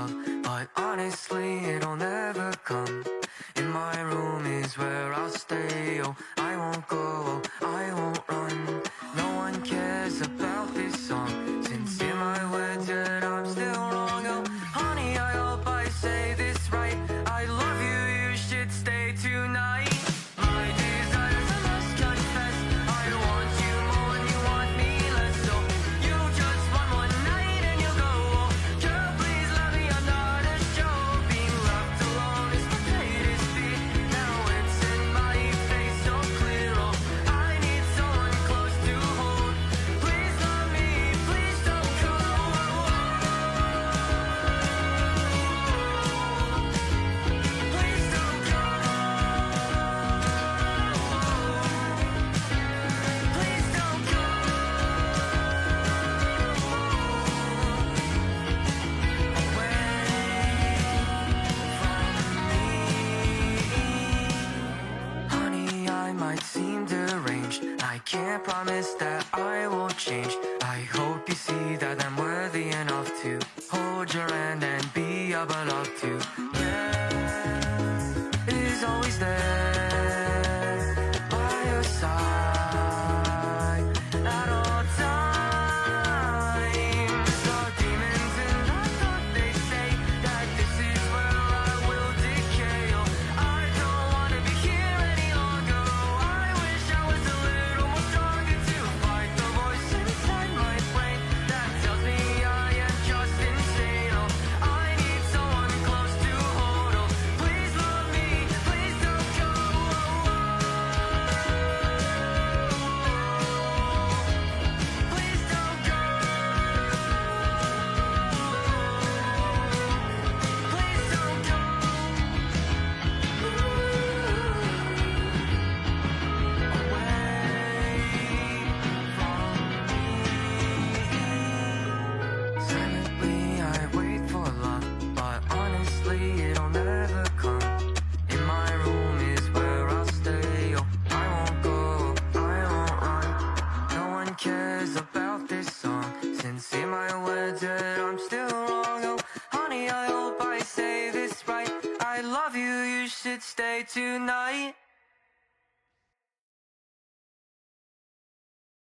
love, but honestly it'll never come. In my room is where I'll stay. Oh, I won't go, oh, I won't run. No one cares about this song. Sincere my words, yet I'm still wrong. Oh, honey, I hope I say this right. I love you, you should stay tonight. My desires, I must confess, I want you more and you want me less. So you just want one night and you'll go. Oh, girl, please let me, I'm not a show. Being left alone is my greatest fear. Now it's in my face so clear. Oh, I need someone close to hold. Please love me, please don't go. Please don't go. Please don't go away from me. Honey, I might seem deranged. I can't promise that I won't change. I hope you see that I'm worthy enough to hold your hand and be of a love to. Yeah, is always there by your side at all times. The demons in my thought, they say that this is where I will decay. Oh, I don't wanna be here any longer. Oh, I wish I was a little more stronger to fight the voice inside my brain that tells me I am just insane. Oh, I need someone close to hold. Oh, please love me, please don't go. Please don't go. Please don't go. Silently I wait for love, but honestly it'll never come. In my room is where I'll stay. Oh, I won't go, I won't run. No one cares about this song. Sincere my words, yet I'm still wrong. Oh, honey, I hope I say this right. I love you, you should stay tonight.